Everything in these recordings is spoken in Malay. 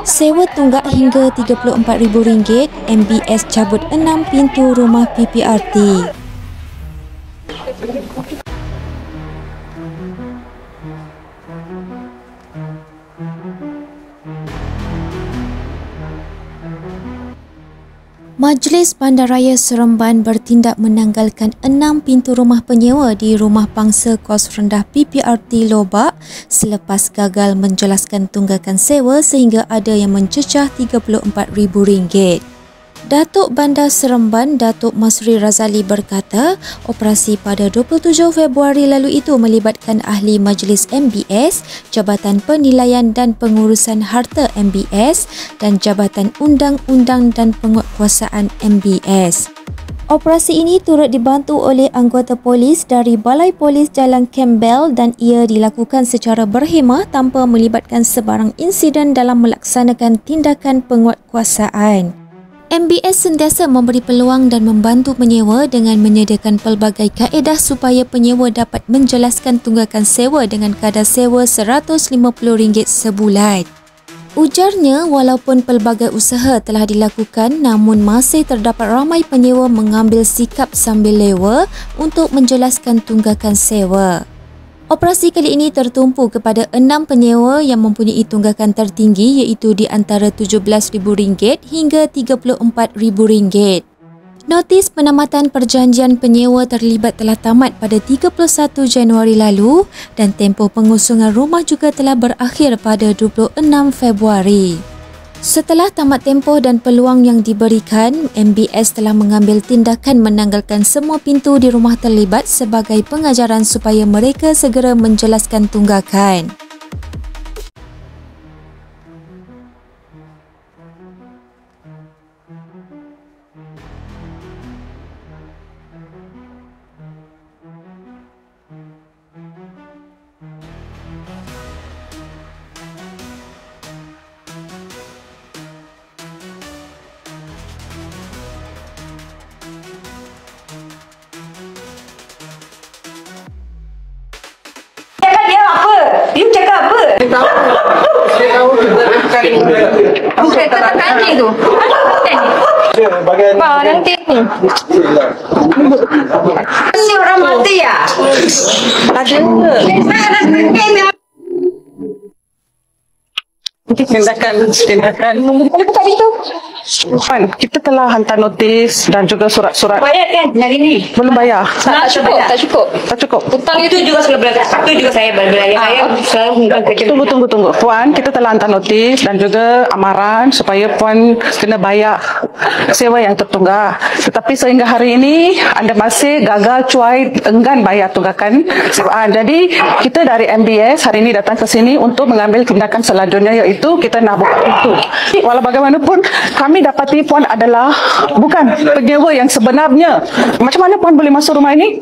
Sewa tunggak hingga RM34,000, MBS cabut 6 pintu rumah PPRT. Majlis Bandaraya Seremban bertindak menanggalkan 6 pintu rumah penyewa di Rumah Pangsa Kos Rendah PPRT Lobak selepas gagal menjelaskan tunggakan sewa sehingga ada yang mencecah RM34,000. Datuk Bandar Seremban, Datuk Masri Razali berkata, operasi pada 27 Februari lalu itu melibatkan ahli Majlis MBS, Jabatan Penilaian dan Pengurusan Harta MBS dan Jabatan Undang-Undang dan Penguatkuasaan MBS. Operasi ini turut dibantu oleh anggota polis dari Balai Polis Jalan Campbell dan ia dilakukan secara berhemah tanpa melibatkan sebarang insiden dalam melaksanakan tindakan penguatkuasaan. MBS sentiasa memberi peluang dan membantu penyewa dengan menyediakan pelbagai kaedah supaya penyewa dapat menjelaskan tunggakan sewa dengan kadar sewa RM150 sebulan. Ujarnya, walaupun pelbagai usaha telah dilakukan namun masih terdapat ramai penyewa mengambil sikap sambil lewa untuk menjelaskan tunggakan sewa. Operasi kali ini tertumpu kepada 6 penyewa yang mempunyai tunggakan tertinggi iaitu di antara RM17,000 hingga RM34,000. Notis penamatan perjanjian penyewa terlibat telah tamat pada 31 Januari lalu dan tempoh pengusungan rumah juga telah berakhir pada 26 Februari. Setelah tamat tempoh dan peluang yang diberikan, MBS telah mengambil tindakan menanggalkan semua pintu di rumah terlibat sebagai pengajaran supaya mereka segera menjelaskan tunggakan. Dia cakap apa? Bukan tetap tanya tu. Pak, nanti ni. Si orang mati ya? Ada. Tindakan. Buka pintu. Puan, kita telah hantar notis dan juga surat-surat. Bayar kan hari ni? Belum bayar. Tak cukup. Tak cukup. Hutang itu juga itu juga saya bayar. Saya selalu kerja. Tunggu. Puan, kita telah hantar notis dan juga amaran supaya Puan kena bayar sewa yang tertunggak. Tetapi sehingga hari ini anda masih gagal cuai enggan bayar tunggakan sewaan. Jadi kita dari MBS hari ini datang ke sini untuk mengambil tindakan selanjutnya iaitu kita nak buka pintu. Walau bagaimanapun kami dapati Puan adalah bukan penyewa yang sebenarnya. Macam mana Puan boleh masuk rumah ini?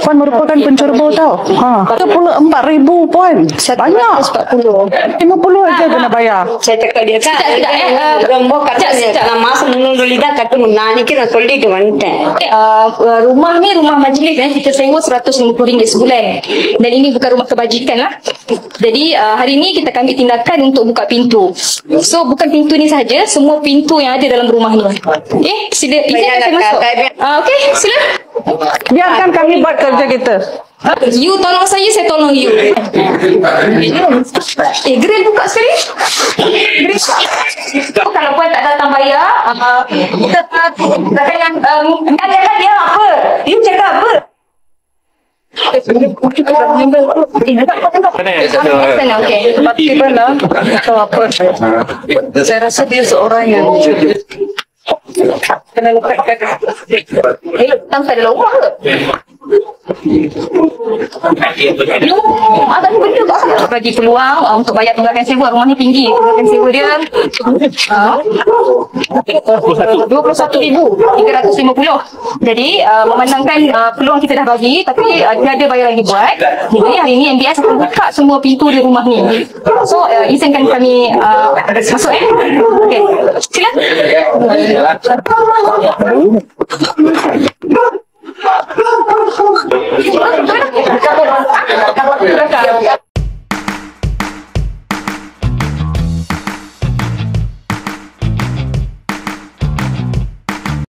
Puan merupakan penceroboh tau. RM34,000 Puan. Banyak. 50 aja kena bayar. Saya cakap dia kan. Rombok kata dalam masa menunggu lidah kata menani kira solid wanita. Rumah ni rumah majlis kita sewa RM150 sebulan. Dan ini bukan rumah kebajikan lah. Jadi hari ini kita ambil tindakan untuk buka pintu. So bukan pintu ni saja, semua pintu yang ada dalam rumah ni. Okey, sila saya masuk. Okey, sila. Biarkan kami buat kerja kita. You tolong saya tolong you. Grill buka sekali. Grill. Kalau Puan tak datang bayar, kita yang dia apa? Dia cakap apa? Saya rasa dia seorang yang kena lepaskan. Tanpa ada lawak ke? Ada benda tak bagi peluang untuk bayar tunggakan sewa. Rumah ni tinggi, tunggakan sewa dia RM21,350. Jadi memandangkan peluang kita dah bagi, tapi ada bayar lagi buat. Jadi hari ni MBS akan buka semua pintu di rumah ni. So izinkan kami masuk Okey, silakan.